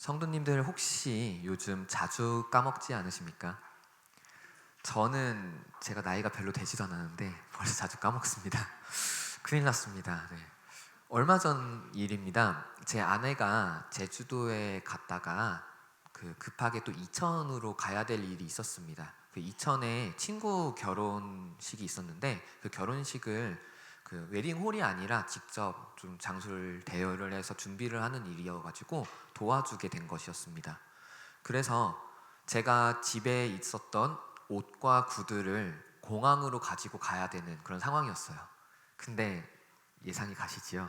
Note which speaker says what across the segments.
Speaker 1: 성도님들 혹시 요즘 자주 까먹지 않으십니까? 저는 제가 나이가 별로 되지도 않았는데 벌써 자주 까먹습니다. 큰일 났습니다. 네. 얼마 전 일입니다. 제 아내가 제주도에 갔다가 급하게 또 이천으로 가야 될 일이 있었습니다. 그 이천에 친구 결혼식이 있었는데 그 결혼식을 웨딩홀이 아니라 직접 좀 장소를 대여를 해서 준비를 하는 일이어가지고 도와주게 된 것이었습니다. 그래서 제가 집에 있었던 옷과 구두를 공항으로 가지고 가야 되는 그런 상황이었어요. 근데 예상이 가시지요?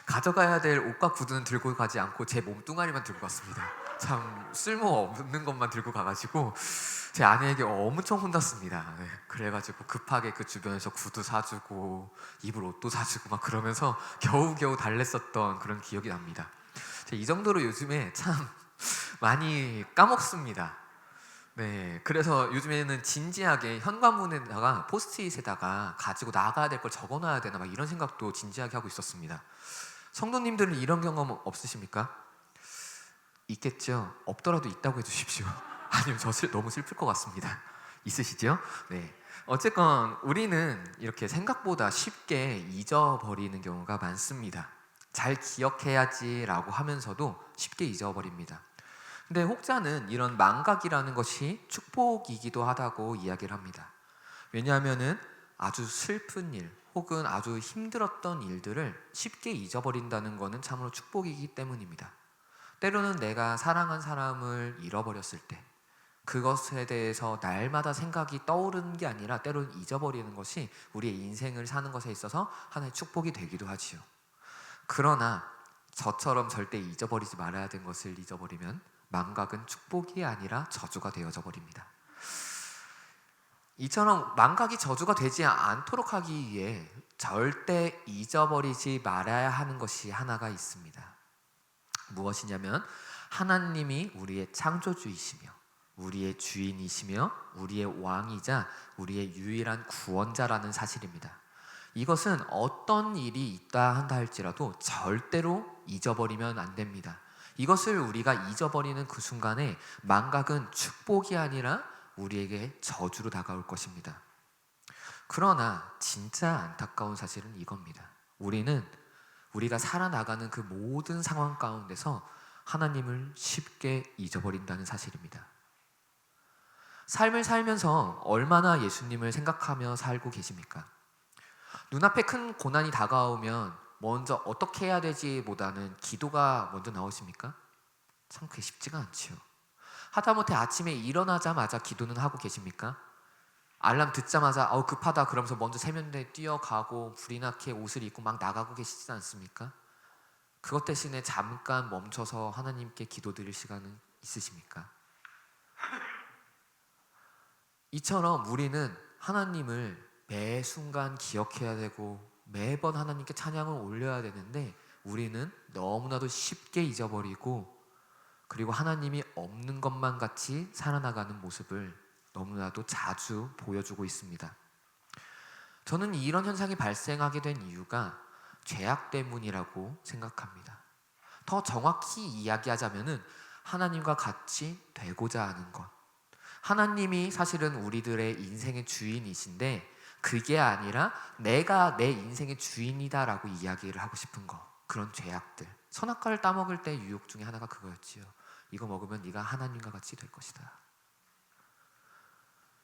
Speaker 1: 가져가야 될 옷과 구두는 들고 가지 않고 제 몸뚱아리만 들고 갔습니다. 참 쓸모없는 것만 들고 가가지고 제 아내에게 엄청 혼났습니다. 네, 그래가지고 급하게 그 주변에서 구두 사주고 입을 옷도 사주고 막 그러면서 겨우겨우 달랬었던 그런 기억이 납니다. 이 정도로 요즘에 참 많이 까먹습니다. 네, 그래서 요즘에는 진지하게 현관문에다가 포스트잇에다가 가지고 나가야 될 걸 적어놔야 되나 막 이런 생각도 진지하게 하고 있었습니다. 성도님들은 이런 경험 없으십니까? 있겠죠? 없더라도 있다고 해주십시오. 아니면 너무 슬플 것 같습니다. 있으시죠? 네. 어쨌건 우리는 이렇게 생각보다 쉽게 잊어버리는 경우가 많습니다. 잘 기억해야지라고 하면서도 쉽게 잊어버립니다. 근데 혹자는 이런 망각이라는 것이 축복이기도 하다고 이야기를 합니다. 왜냐하면은 아주 슬픈 일 혹은 아주 힘들었던 일들을 쉽게 잊어버린다는 것은 참으로 축복이기 때문입니다. 때로는 내가 사랑한 사람을 잃어버렸을 때 그것에 대해서 날마다 생각이 떠오르는 게 아니라 때로는 잊어버리는 것이 우리의 인생을 사는 것에 있어서 하나의 축복이 되기도 하지요. 그러나 저처럼 절대 잊어버리지 말아야 되는 것을 잊어버리면 망각은 축복이 아니라 저주가 되어져 버립니다. 이처럼 망각이 저주가 되지 않도록 하기 위해 절대 잊어버리지 말아야 하는 것이 하나가 있습니다. 무엇이냐면 하나님이 우리의 창조주이시며 우리의 주인이시며 우리의 왕이자 우리의 유일한 구원자라는 사실입니다. 이것은 어떤 일이 있다 한다 할지라도 절대로 잊어버리면 안 됩니다. 이것을 우리가 잊어버리는 그 순간에 망각은 축복이 아니라 우리에게 저주로 다가올 것입니다. 그러나 진짜 안타까운 사실은 이겁니다. 우리가 살아나가는 그 모든 상황 가운데서 하나님을 쉽게 잊어버린다는 사실입니다. 삶을 살면서 얼마나 예수님을 생각하며 살고 계십니까? 눈앞에 큰 고난이 다가오면 먼저 어떻게 해야 되지 보다는 기도가 먼저 나오십니까? 참 그게 쉽지가 않지요. 하다못해 아침에 일어나자마자 기도는 하고 계십니까? 알람 듣자마자 급하다 그러면서 먼저 세면대에 뛰어가고 불이 나게 옷을 입고 막 나가고 계시지 않습니까? 그것 대신에 잠깐 멈춰서 하나님께 기도드릴 시간은 있으십니까? 이처럼 우리는 하나님을 매 순간 기억해야 되고 매번 하나님께 찬양을 올려야 되는데 우리는 너무나도 쉽게 잊어버리고 그리고 하나님이 없는 것만 같이 살아나가는 모습을 너무나도 자주 보여주고 있습니다. 저는 이런 현상이 발생하게 된 이유가 죄악 때문이라고 생각합니다. 더 정확히 이야기하자면은 하나님과 같이 되고자 하는 것. 하나님이 사실은 우리들의 인생의 주인이신데 그게 아니라 내가 내 인생의 주인이다라고 이야기를 하고 싶은 것. 그런 죄악들. 선악과를 따먹을 때 유혹 중에 하나가 그거였지요. 이거 먹으면 네가 하나님과 같이 될 것이다.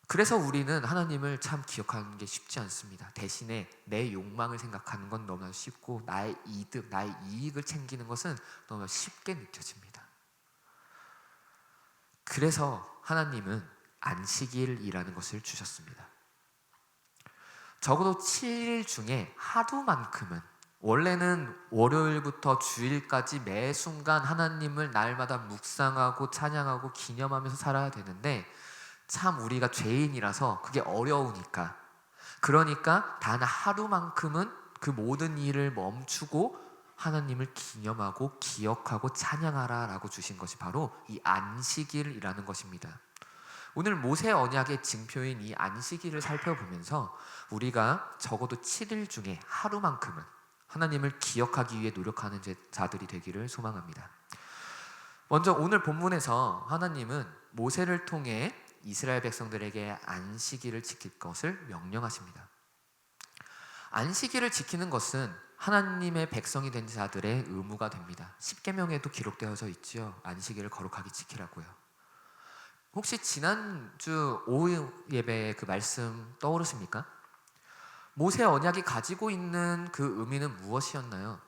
Speaker 1: 그래서 우리는 하나님을 참 기억하는 게 쉽지 않습니다. 대신에 내 욕망을 생각하는 건 너무나 쉽고 나의 이득, 나의 이익을 챙기는 것은 너무나 쉽게 느껴집니다. 그래서 하나님은 안식일이라는 것을 주셨습니다. 적어도 7일 중에 하루만큼은 원래는 월요일부터 주일까지 매 순간 하나님을 날마다 묵상하고 찬양하고 기념하면서 살아야 되는데 참 우리가 죄인이라서 그게 어려우니까 그러니까 단 하루만큼은 그 모든 일을 멈추고 하나님을 기념하고 기억하고 찬양하라 라고 주신 것이 바로 이 안식일이라는 것입니다. 오늘 모세 언약의 징표인 이 안식일을 살펴보면서 우리가 적어도 7일 중에 하루만큼은 하나님을 기억하기 위해 노력하는 자들이 되기를 소망합니다. 먼저 오늘 본문에서 하나님은 모세를 통해 이스라엘 백성들에게 안식일을 지킬 것을 명령하십니다. 안식일을 지키는 것은 하나님의 백성이 된 자들의 의무가 됩니다. 십계명에도 기록되어져 있지요. 안식일을 거룩하게 지키라고요. 혹시 지난주 오후 예배의 그 말씀 떠오르십니까? 모세 언약이 가지고 있는 그 의미는 무엇이었나요?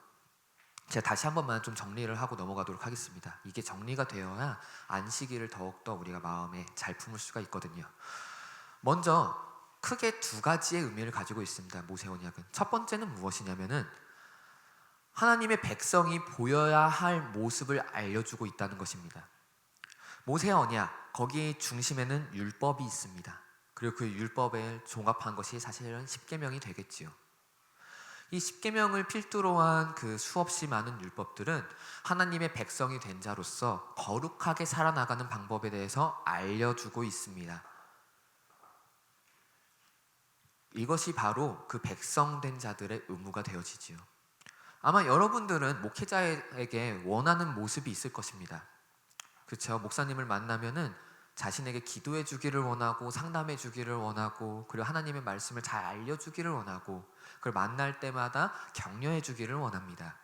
Speaker 1: 제가 다시 한 번만 좀 정리를 하고 넘어가도록 하겠습니다. 이게 정리가 되어야 안식일을 더욱더 우리가 마음에 잘 품을 수가 있거든요. 먼저 크게 두 가지의 의미를 가지고 있습니다. 모세 언약은. 첫 번째는 무엇이냐면은 하나님의 백성이 보여야 할 모습을 알려주고 있다는 것입니다. 모세 언약, 거기 중심에는 율법이 있습니다. 그리고 그 율법을 종합한 것이 사실은 십계명이 되겠지요. 이 십계명을 필두로 한 그 수없이 많은 율법들은 하나님의 백성이 된 자로서 거룩하게 살아나가는 방법에 대해서 알려주고 있습니다. 이것이 바로 그 백성된 자들의 의무가 되어지지요. 아마 여러분들은 목회자에게 원하는 모습이 있을 것입니다. 그렇죠? 목사님을 만나면은 자신에게 기도해 주기를 원하고 상담해 주기를 원하고 그리고 하나님의 말씀을 잘 알려주기를 원하고 그걸 만날 때마다 격려해 주기를 원합니다.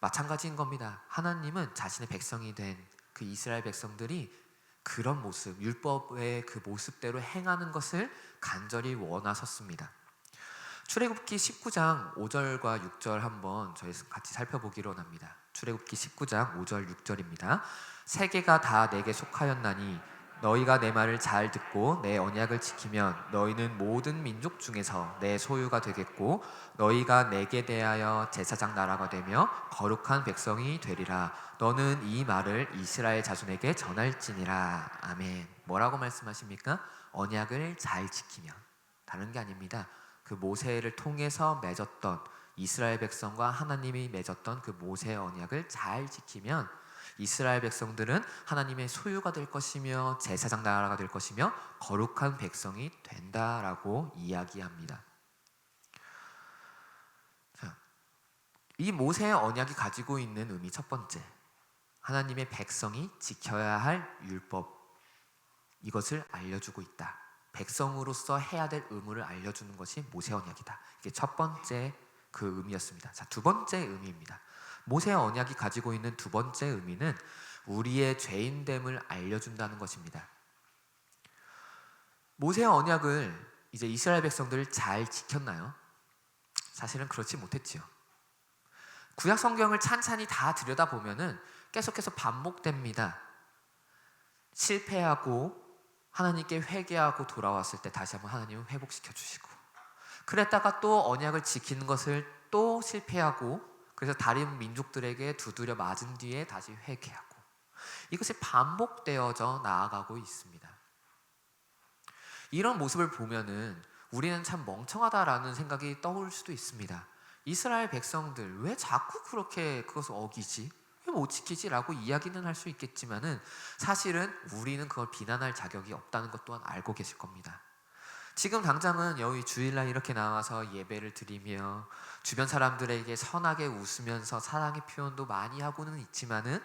Speaker 1: 마찬가지인 겁니다. 하나님은 자신의 백성이 된 그 이스라엘 백성들이 그런 모습, 율법의 그 모습대로 행하는 것을 간절히 원하셨습니다. 출애굽기 19장 5절과 6절 한번 저희 같이 살펴보기로 원합니다. 출애굽기 19장 5절 6절입니다. 세계가 다 내게 속하였나니 너희가 내 말을 잘 듣고 내 언약을 지키면 너희는 모든 민족 중에서 내 소유가 되겠고 너희가 내게 대하여 제사장 나라가 되며 거룩한 백성이 되리라. 너는 이 말을 이스라엘 자손에게 전할지니라. 아멘. 뭐라고 말씀하십니까? 언약을 잘 지키면. 다른 게 아닙니다. 그 모세를 통해서 맺었던 이스라엘 백성과 하나님이 맺었던 그 모세의 언약을 잘 지키면 이스라엘 백성들은 하나님의 소유가 될 것이며 제사장 나라가 될 것이며 거룩한 백성이 된다라고 이야기합니다. 자, 이 모세의 언약이 가지고 있는 의미 첫 번째, 하나님의 백성이 지켜야 할 율법, 이것을 알려주고 있다. 백성으로서 해야 될 의무를 알려주는 것이 모세 언약이다. 이게 첫 번째 그 의미였습니다. 자, 두 번째 의미입니다. 모세 언약이 가지고 있는 두 번째 의미는 우리의 죄인됨을 알려준다는 것입니다. 모세 언약을 이제 이스라엘 백성들 잘 지켰나요? 사실은 그렇지 못했지요. 구약 성경을 찬찬히 다 들여다보면은 계속해서 반복됩니다. 실패하고 하나님께 회개하고 돌아왔을 때 다시 한번 하나님은 회복시켜 주시고, 그랬다가 또 언약을 지키는 것을 또 실패하고 그래서 다른 민족들에게 두드려 맞은 뒤에 다시 회개하고, 이것이 반복되어져 나아가고 있습니다. 이런 모습을 보면은 우리는 참 멍청하다라는 생각이 떠올 수도 있습니다. 이스라엘 백성들 왜 자꾸 그렇게 그것을 어기지? 왜 못 지키지? 라고 이야기는 할 수 있겠지만은 사실은 우리는 그걸 비난할 자격이 없다는 것 또한 알고 계실 겁니다. 지금 당장은 여기 주일날 이렇게 나와서 예배를 드리며 주변 사람들에게 선하게 웃으면서 사랑의 표현도 많이 하고는 있지만은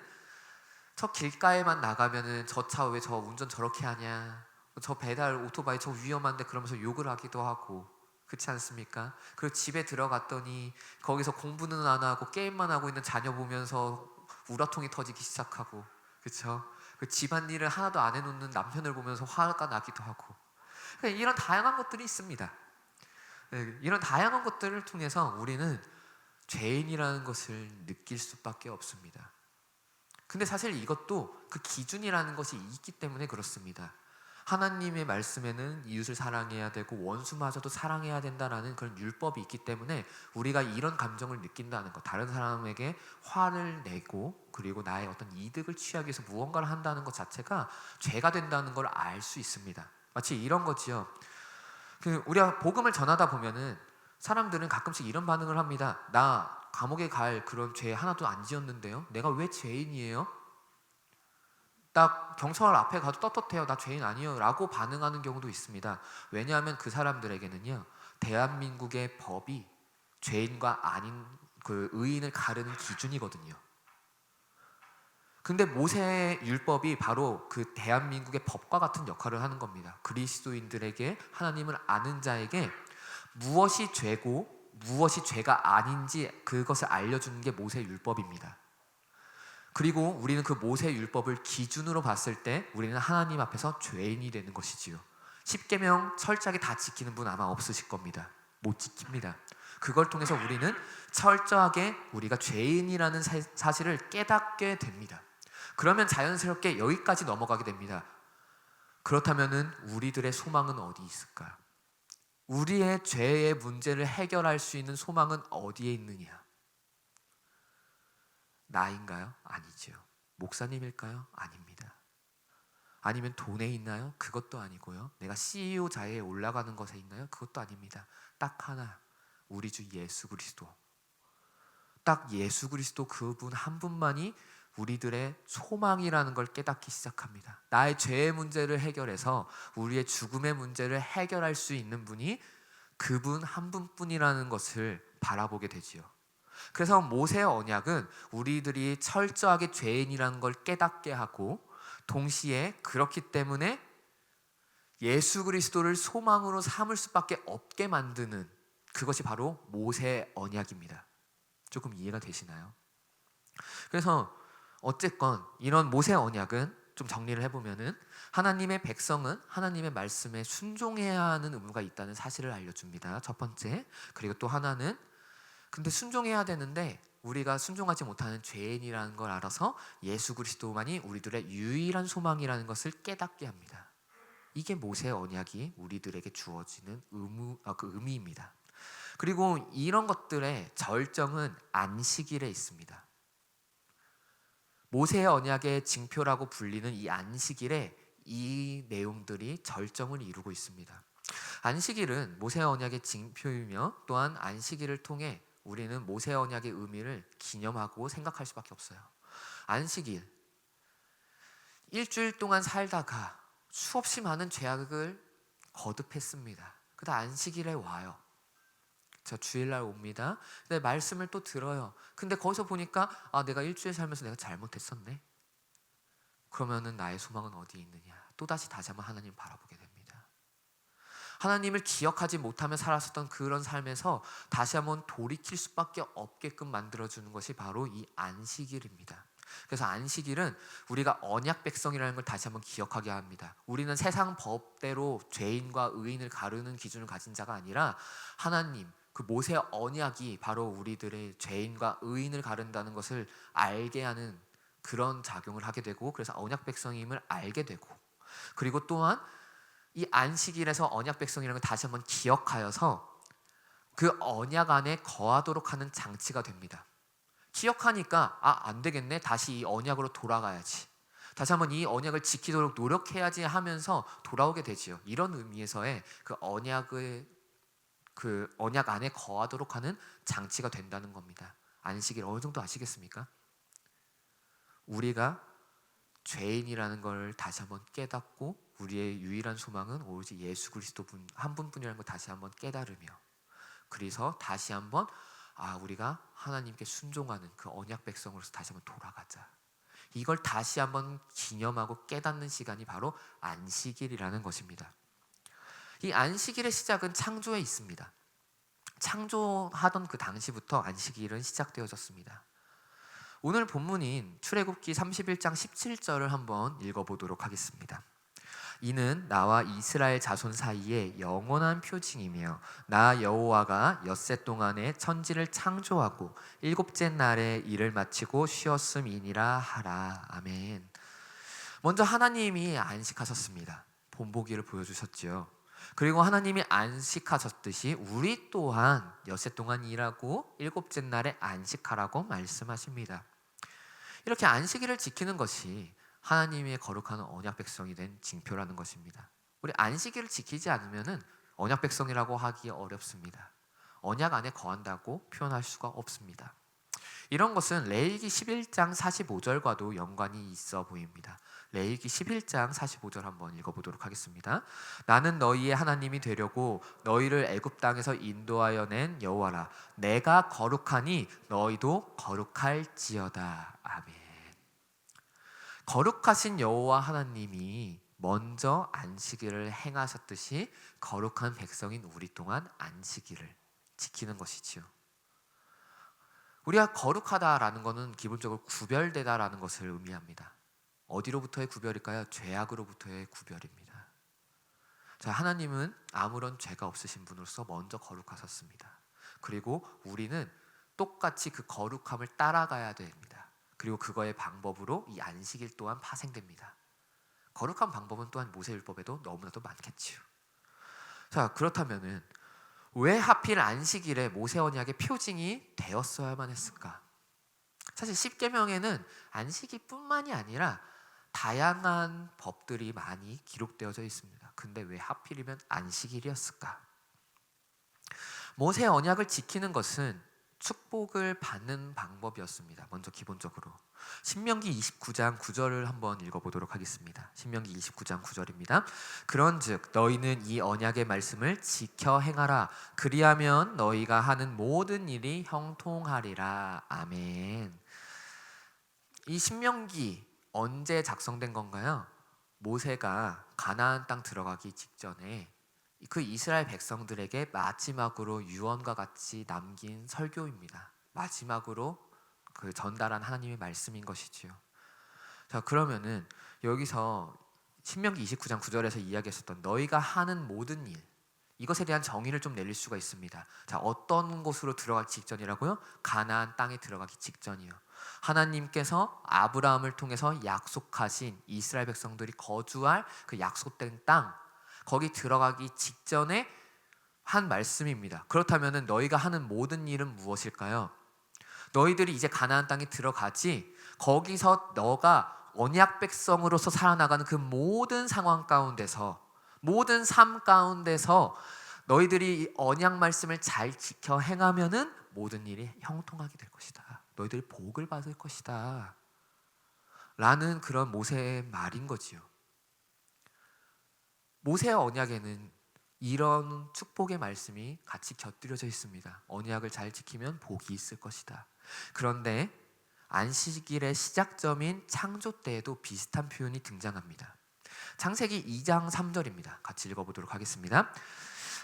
Speaker 1: 저 길가에만 나가면은 저 차 왜 저 운전 저렇게 하냐, 저 배달 오토바이 저 위험한데 그러면서 욕을 하기도 하고, 그렇지 않습니까? 그리고 집에 들어갔더니 거기서 공부는 안 하고 게임만 하고 있는 자녀 보면서 우라통이 터지기 시작하고, 그렇죠? 그 집안일을 하나도 안 해놓는 남편을 보면서 화가 나기도 하고, 이런 다양한 것들이 있습니다. 이런 다양한 것들을 통해서 우리는 죄인이라는 것을 느낄 수밖에 없습니다. 근데 사실 이것도 그 기준이라는 것이 있기 때문에 그렇습니다. 하나님의 말씀에는 이웃을 사랑해야 되고 원수마저도 사랑해야 된다라는 그런 율법이 있기 때문에 우리가 이런 감정을 느낀다는 것, 다른 사람에게 화를 내고 그리고 나의 어떤 이득을 취하기 위해서 무언가를 한다는 것 자체가 죄가 된다는 걸 알 수 있습니다. 마치 이런 거지요. 우리가 복음을 전하다 보면은 사람들은 가끔씩 이런 반응을 합니다. 나 감옥에 갈 그런 죄 하나도 안 지었는데요, 내가 왜 죄인이에요? 나 경찰 앞에 가도 떳떳해요, 나 죄인 아니에요 라고 반응하는 경우도 있습니다. 왜냐하면 그 사람들에게는요, 대한민국의 법이 죄인과 아닌 그 의인을 가르는 기준이거든요. 근데 모세의 율법이 바로 그 대한민국의 법과 같은 역할을 하는 겁니다. 그리스도인들에게, 하나님을 아는 자에게 무엇이 죄고 무엇이 죄가 아닌지 그것을 알려주는 게 모세 율법입니다. 그리고 우리는 그 모세 율법을 기준으로 봤을 때 우리는 하나님 앞에서 죄인이 되는 것이지요. 십계명 철저하게 다 지키는 분 아마 없으실 겁니다. 못 지킵니다. 그걸 통해서 우리는 철저하게 우리가 죄인이라는 사실을 깨닫게 됩니다. 그러면 자연스럽게 여기까지 넘어가게 됩니다. 그렇다면 우리들의 소망은 어디 있을까? 우리의 죄의 문제를 해결할 수 있는 소망은 어디에 있느냐? 나인가요? 아니죠. 목사님일까요? 아닙니다. 아니면 돈에 있나요? 그것도 아니고요. 내가 CEO 자리에 올라가는 것에 있나요? 그것도 아닙니다. 딱 하나, 우리 주 예수 그리스도. 딱 예수 그리스도 그분 한 분만이 우리들의 소망이라는 걸 깨닫기 시작합니다. 나의 죄의 문제를 해결해서 우리의 죽음의 문제를 해결할 수 있는 분이 그분 한 분뿐이라는 것을 바라보게 되지요. 그래서 모세의 언약은 우리들이 철저하게 죄인이라는 걸 깨닫게 하고, 동시에 그렇기 때문에 예수 그리스도를 소망으로 삼을 수밖에 없게 만드는, 그것이 바로 모세의 언약입니다. 조금 이해가 되시나요? 그래서 어쨌건 이런 모세 언약은, 좀 정리를 해보면은, 하나님의 백성은 하나님의 말씀에 순종해야 하는 의무가 있다는 사실을 알려줍니다. 첫 번째. 그리고 또 하나는, 근데 순종해야 되는데 우리가 순종하지 못하는 죄인이라는 걸 알아서 예수 그리스도만이 우리들의 유일한 소망이라는 것을 깨닫게 합니다. 이게 모세의 언약이 우리들에게 주어지는 의미입니다. 그리고 이런 것들의 절정은 안식일에 있습니다. 모세의 언약의 징표라고 불리는 이 안식일에 이 내용들이 절정을 이루고 있습니다. 안식일은 모세의 언약의 징표이며, 또한 안식일을 통해 우리는 모세의 언약의 의미를 기념하고 생각할 수밖에 없어요. 안식일, 일주일 동안 살다가 수없이 많은 죄악을 거듭했습니다. 그다음 안식일에 와요. 저 주일날 옵니다. 근데 말씀을 또 들어요. 근데 거기서 보니까 내가 일주일 살면서 내가 잘못했었네. 그러면은 나의 소망은 어디에 있느냐? 다시 한번 하나님 바라보게 됩니다. 하나님을 기억하지 못하며 살았었던 그런 삶에서 다시 한번 돌이킬 수밖에 없게끔 만들어주는 것이 바로 이 안식일입니다. 그래서 안식일은 우리가 언약 백성이라는 걸 다시 한번 기억하게 합니다. 우리는 세상 법대로 죄인과 의인을 가르는 기준을 가진 자가 아니라, 하나님, 그 모세의 언약이 바로 우리들의 죄인과 의인을 가른다는 것을 알게 하는 그런 작용을 하게 되고, 그래서 언약 백성임을 알게 되고, 그리고 또한 이 안식일에서 언약 백성이라는 걸 다시 한번 기억하여서 그 언약 안에 거하도록 하는 장치가 됩니다. 기억하니까 안 되겠네, 다시 이 언약으로 돌아가야지, 다시 한번 이 언약을 지키도록 노력해야지 하면서 돌아오게 되지요. 이런 의미에서의 그 언약 안에 거하도록 하는 장치가 된다는 겁니다. 안식일 어느 정도 아시겠습니까? 우리가 죄인이라는 걸 다시 한번 깨닫고, 우리의 유일한 소망은 오로지 예수 그리스도 한 분뿐이라는 걸 다시 한번 깨달으며, 그래서 다시 한번 우리가 하나님께 순종하는 그 언약 백성으로서 다시 한번 돌아가자, 이걸 다시 한번 기념하고 깨닫는 시간이 바로 안식일이라는 것입니다. 이 안식일의 시작은 창조에 있습니다. 창조하던 그 당시부터 안식일은 시작되어졌습니다. 오늘 본문인 출애굽기 31장 17절을 한번 읽어보도록 하겠습니다. 이는 나와 이스라엘 자손 사이에 영원한 표징이며, 나 여호와가 엿새 동안에 천지를 창조하고 일곱째 날에 일을 마치고 쉬었음이니라 하라. 아멘. 먼저 하나님이 안식하셨습니다. 본보기를 보여주셨죠. 그리고 하나님이 안식하셨듯이 우리 또한 엿새 동안 일하고 일곱째 날에 안식하라고 말씀하십니다. 이렇게 안식일을 지키는 것이 하나님의 거룩한 언약 백성이 된 징표라는 것입니다. 우리 안식일을 지키지 않으면 언약 백성이라고 하기 어렵습니다. 언약 안에 거한다고 표현할 수가 없습니다. 이런 것은 레위기 11장 45절과도 연관이 있어 보입니다. 레위기 11장 45절 한번 읽어보도록 하겠습니다. 나는 너희의 하나님이 되려고 너희를 애굽 땅에서 인도하여 낸 여호와라. 내가 거룩하니 너희도 거룩할지어다. 아멘. 거룩하신 여호와 하나님이 먼저 안식일을 행하셨듯이 거룩한 백성인 우리 또한 안식일을 지키는 것이지요. 우리가 거룩하다라는 것은 기본적으로 구별되다라는 것을 의미합니다. 어디로부터의 구별일까요? 죄악으로부터의 구별입니다. 자, 하나님은 아무런 죄가 없으신 분으로서 먼저 거룩하셨습니다. 그리고 우리는 똑같이 그 거룩함을 따라가야 됩니다. 그리고 그거의 방법으로 이 안식일 또한 파생됩니다. 거룩한 방법은 또한 모세율법에도 너무나도 많겠지요. 자, 그렇다면은 왜 하필 안식일에 모세 언약의 표징이 되었어야만 했을까? 사실 십계명에는 안식일뿐만이 아니라 다양한 법들이 많이 기록되어져 있습니다. 근데 왜 하필이면 안식일이었을까? 모세 언약을 지키는 것은 축복을 받는 방법이었습니다. 먼저 기본적으로 신명기 29장 9절을 한번 읽어보도록 하겠습니다. 신명기 29장 9절입니다. 그런즉 너희는 이 언약의 말씀을 지켜 행하라. 그리하면 너희가 하는 모든 일이 형통하리라. 아멘. 이 신명기 언제 작성된 건가요? 모세가 가나안 땅 들어가기 직전에 그 이스라엘 백성들에게 마지막으로 유언과 같이 남긴 설교입니다. 마지막으로 그 전달한 하나님의 말씀인 것이지요. 자, 그러면은 여기서 신명기 29장 9절에서 이야기했었던 너희가 하는 모든 일, 이것에 대한 정의를 좀 내릴 수가 있습니다. 자, 어떤 곳으로 들어가기 직전이라고요? 가나안 땅에 들어가기 직전이요. 하나님께서 아브라함을 통해서 약속하신 이스라엘 백성들이 거주할 그 약속된 땅, 거기 들어가기 직전에 한 말씀입니다. 그렇다면 너희가 하는 모든 일은 무엇일까요? 너희들이 이제 가나안 땅에 들어가지, 거기서 너가 언약 백성으로서 살아나가는 그 모든 상황 가운데서, 모든 삶 가운데서 너희들이 언약 말씀을 잘 지켜 행하면은 모든 일이 형통하게 될 것이다. 너희들이 복을 받을 것이다. 라는 그런 모세의 말인 거지요. 모세의 언약에는 이런 축복의 말씀이 같이 곁들여져 있습니다. 언약을 잘 지키면 복이 있을 것이다. 그런데 안식일의 시작점인 창조 때에도 비슷한 표현이 등장합니다. 창세기 2장 3절입니다. 같이 읽어보도록 하겠습니다.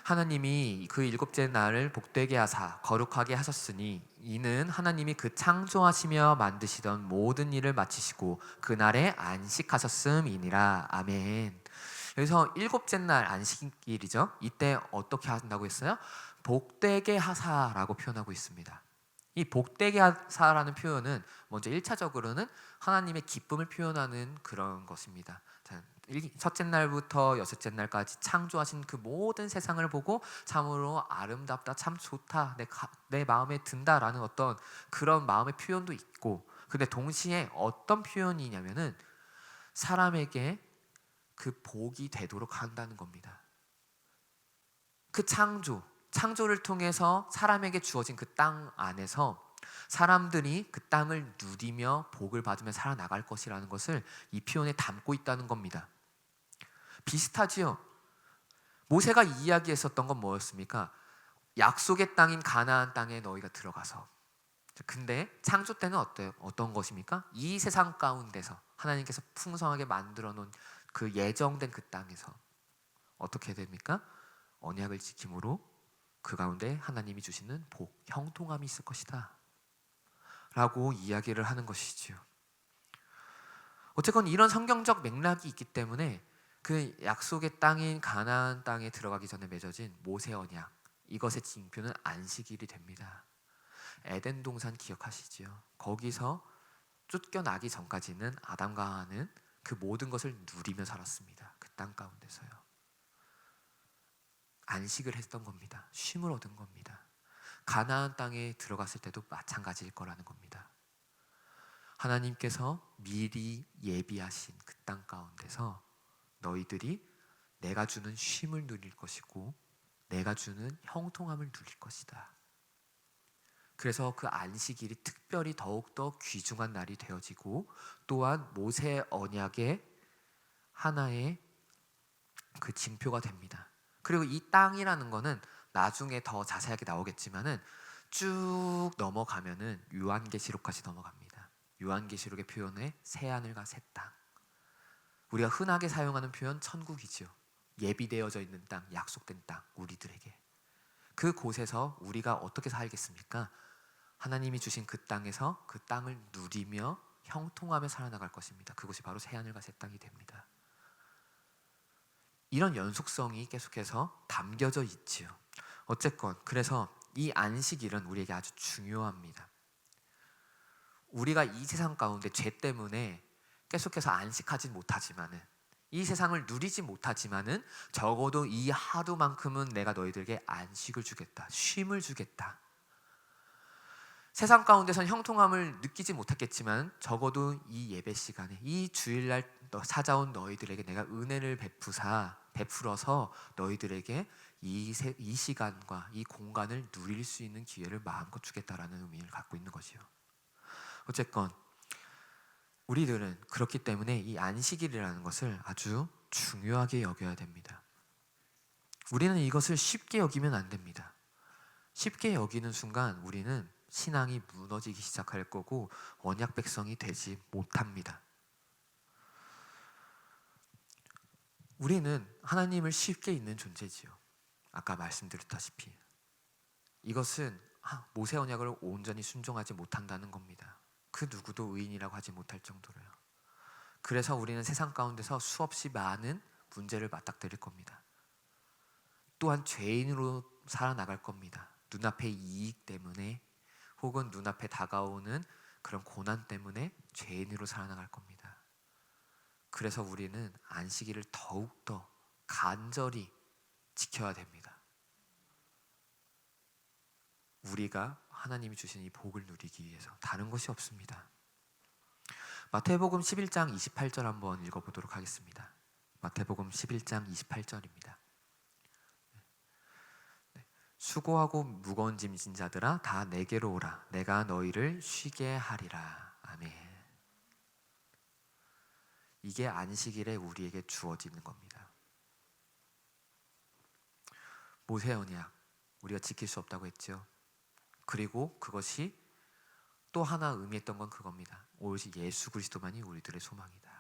Speaker 1: 하나님이 그 일곱째 날을 복되게 하사 거룩하게 하셨으니 이는 하나님이 그 창조하시며 만드시던 모든 일을 마치시고 그날에 안식하셨음이니라. 아멘. 여기서 일곱째 날 안식일이죠. 이때 어떻게 한다고 했어요? 복되게 하사라고 표현하고 있습니다. 이 복되게 하사라는 표현은 먼저 1차적으로는 하나님의 기쁨을 표현하는 그런 것입니다. 첫째 날부터 여섯째 날까지 창조하신 그 모든 세상을 보고 참으로 아름답다, 참 좋다, 내 마음에 든다라는 어떤 그런 마음의 표현도 있고, 근데 동시에 어떤 표현이냐면은 사람에게 그 복이 되도록 한다는 겁니다. 그 창조를 통해서 사람에게 주어진 그 땅 안에서 사람들이 그 땅을 누리며 복을 받으며 살아나갈 것이라는 것을 이 표현에 담고 있다는 겁니다. 비슷하지요? 모세가 이야기했었던 건 뭐였습니까? 약속의 땅인 가나안 땅에 너희가 들어가서. 근데 창조 때는 어떤 것입니까? 이 세상 가운데서 하나님께서 풍성하게 만들어 놓은 그 예정된 그 땅에서 어떻게 됩니까? 언약을 지킴으로 그 가운데 하나님이 주시는 복, 형통함이 있을 것이다 라고 이야기를 하는 것이지요. 어쨌건 이런 성경적 맥락이 있기 때문에 그 약속의 땅인 가나안 땅에 들어가기 전에 맺어진 모세 언약, 이것의 징표는 안식일이 됩니다. 에덴 동산 기억하시지요? 거기서 쫓겨나기 전까지는 아담과 하와는 그 모든 것을 누리며 살았습니다. 그 땅 가운데서요. 안식을 했던 겁니다. 쉼을 얻은 겁니다. 가나안 땅에 들어갔을 때도 마찬가지일 거라는 겁니다. 하나님께서 미리 예비하신 그 땅 가운데서 너희들이 내가 주는 쉼을 누릴 것이고 내가 주는 형통함을 누릴 것이다. 그래서 그 안식일이 특별히 더욱더 귀중한 날이 되어지고, 또한 모세 언약의 하나의 그 징표가 됩니다. 그리고 이 땅이라는 거는 나중에 더 자세하게 나오겠지만은 쭉 넘어가면은 요한계시록까지 넘어갑니다. 요한계시록의 표현에 새하늘과 새 땅, 우리가 흔하게 사용하는 표현 천국이죠. 예비되어져 있는 땅, 약속된 땅, 우리들에게. 그곳에서 우리가 어떻게 살겠습니까? 하나님이 주신 그 땅에서 그 땅을 누리며 형통하며 살아나갈 것입니다. 그것이 바로 새하늘과 새 땅이 됩니다. 이런 연속성이 계속해서 담겨져 있지요. 어쨌건 그래서 이 안식일은 우리에게 아주 중요합니다. 우리가 이 세상 가운데 죄 때문에 계속해서 안식하지 못하지만은, 이 세상을 누리지 못하지만은 적어도 이 하루만큼은 내가 너희들에게 안식을 주겠다, 쉼을 주겠다. 세상 가운데선 형통함을 느끼지 못했겠지만 적어도 이 예배 시간에, 이 주일날 찾아온 너희들에게 내가 은혜를 베풀어서 너희들에게 이 시간과 이 공간을 누릴 수 있는 기회를 마음껏 주겠다라는 의미를 갖고 있는 거지요. 어쨌건 우리들은 그렇기 때문에 이 안식일이라는 것을 아주 중요하게 여겨야 됩니다. 우리는 이것을 쉽게 여기면 안 됩니다. 쉽게 여기는 순간 우리는 신앙이 무너지기 시작할 거고 언약 백성이 되지 못합니다. 우리는 하나님을 쉽게 잊는 존재지요. 아까 말씀드렸다시피 이것은 모세 언약을 온전히 순종하지 못한다는 겁니다. 그 누구도 의인이라고 하지 못할 정도로요. 그래서 우리는 세상 가운데서 수없이 많은 문제를 맞닥뜨릴 겁니다. 또한 죄인으로 살아나갈 겁니다. 눈앞의 이익 때문에 혹은 눈앞에 다가오는 그런 고난 때문에 죄인으로 살아나갈 겁니다. 그래서 우리는 안식일을 더욱더 간절히 지켜야 됩니다. 우리가 하나님이 주신 이 복을 누리기 위해서, 다른 것이 없습니다. 마태복음 11장 28절 한번 읽어보도록 하겠습니다. 마태복음 11장 28절입니다. 수고하고 무거운 짐 진 자들아 다 내게로 오라. 내가 너희를 쉬게 하리라. 아멘. 이게 안식일에 우리에게 주어지는 겁니다. 모세 언약 우리가 지킬 수 없다고 했죠. 그리고 그것이 또 하나 의미했던 건 그겁니다. 오직 예수 그리스도만이 우리들의 소망이다.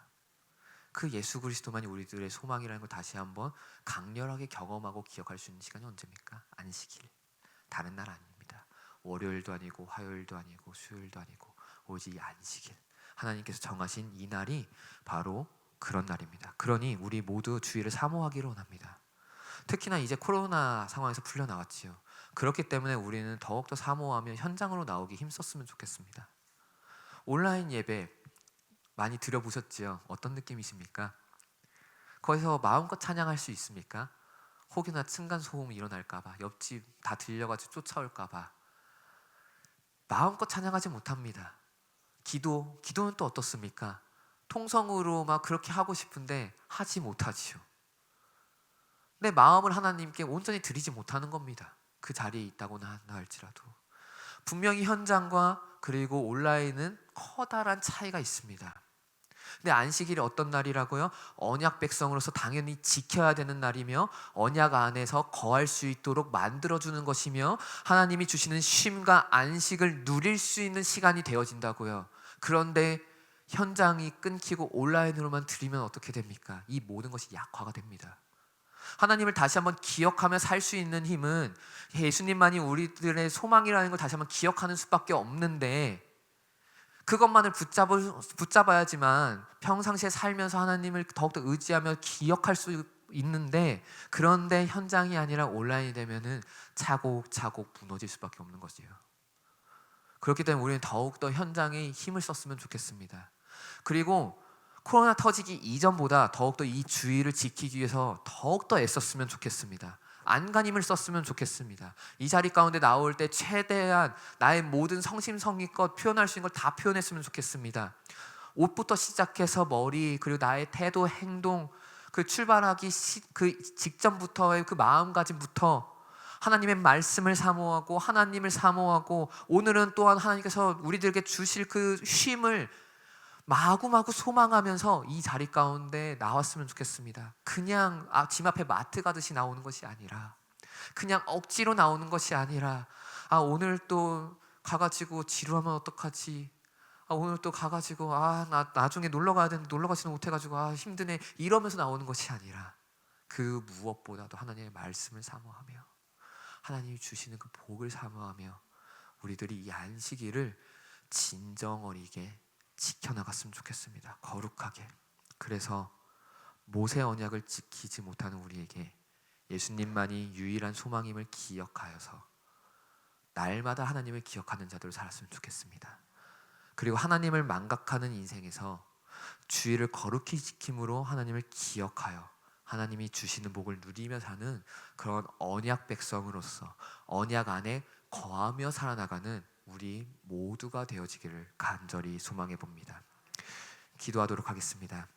Speaker 1: 그 예수 그리스도만이 우리들의 소망이라는 걸 다시 한번 강렬하게 경험하고 기억할 수 있는 시간이 언제입니까? 안식일. 다른 날 아닙니다. 월요일도 아니고 화요일도 아니고 수요일도 아니고 오직 안식일. 하나님께서 정하신 이 날이 바로 그런 날입니다. 그러니 우리 모두 주일을 사모하기를 원합니다. 특히나 이제 코로나 상황에서 풀려나왔지요. 그렇기 때문에 우리는 더욱더 사모하며 현장으로 나오기 힘썼으면 좋겠습니다. 온라인 예배 많이 들어보셨지요? 어떤 느낌이십니까? 거기서 마음껏 찬양할 수 있습니까? 혹여나 층간소음이 일어날까봐, 옆집 다 들려가지고 쫓아올까봐 마음껏 찬양하지 못합니다. 기도는 또 어떻습니까? 통성으로 막 그렇게 하고 싶은데 하지 못하지요. 내 마음을 하나님께 온전히 드리지 못하는 겁니다. 그 자리에 있다고나 한다 할지라도. 분명히 현장과 그리고 온라인은 커다란 차이가 있습니다. 근데 안식일이 어떤 날이라고요? 언약 백성으로서 당연히 지켜야 되는 날이며 언약 안에서 거할 수 있도록 만들어주는 것이며 하나님이 주시는 쉼과 안식을 누릴 수 있는 시간이 되어진다고요. 그런데 현장이 끊기고 온라인으로만 드리면 어떻게 됩니까? 이 모든 것이 약화가 됩니다. 하나님을 다시 한번 기억하며 살 수 있는 힘은 예수님만이 우리들의 소망이라는 걸 다시 한번 기억하는 수밖에 없는데, 그것만을 붙잡아야지만 평상시에 살면서 하나님을 더욱더 의지하며 기억할 수 있는데, 그런데 현장이 아니라 온라인이 되면은 차곡차곡 무너질 수밖에 없는 것이에요. 그렇기 때문에 우리는 더욱더 현장에 힘을 썼으면 좋겠습니다. 그리고 코로나 터지기 이전보다 더욱더 이 주의를 지키기 위해서 더욱더 애썼으면 좋겠습니다. 안간힘을 썼으면 좋겠습니다. 이 자리 가운데 나올 때 최대한 나의 모든 성심성의껏 표현할 수 있는 걸 다 표현했으면 좋겠습니다. 옷부터 시작해서 머리, 그리고 나의 태도, 행동, 그 출발하기 그 직전부터의 그 마음가짐부터 하나님의 말씀을 사모하고 하나님을 사모하고, 오늘은 또한 하나님께서 우리들에게 주실 그 쉼을 마구마구 소망하면서 이 자리 가운데 나왔으면 좋겠습니다. 그냥 집 앞에 마트 가듯이 나오는 것이 아니라, 그냥 억지로 나오는 것이 아니라, 오늘 또 가가지고 지루하면 어떡하지? 오늘 또 가가지고 나 나중에 놀러 가야 되는데 놀러 가지는 못해가지고 힘드네 이러면서 나오는 것이 아니라 그 무엇보다도 하나님의 말씀을 사모하며 하나님이 주시는 그 복을 사모하며 우리들이 이 안식일을 진정어리게 지켜나갔으면 좋겠습니다. 거룩하게. 그래서 모세 언약을 지키지 못하는 우리에게 예수님만이 유일한 소망임을 기억하여서 날마다 하나님을 기억하는 자들로 살았으면 좋겠습니다. 그리고 하나님을 망각하는 인생에서 주일을 거룩히 지킴으로 하나님을 기억하여 하나님이 주시는 복을 누리며 사는 그런 언약 백성으로서 언약 안에 거하며 살아나가는 우리 모두가 되어지기를 간절히 소망해 봅니다. 기도하도록 하겠습니다.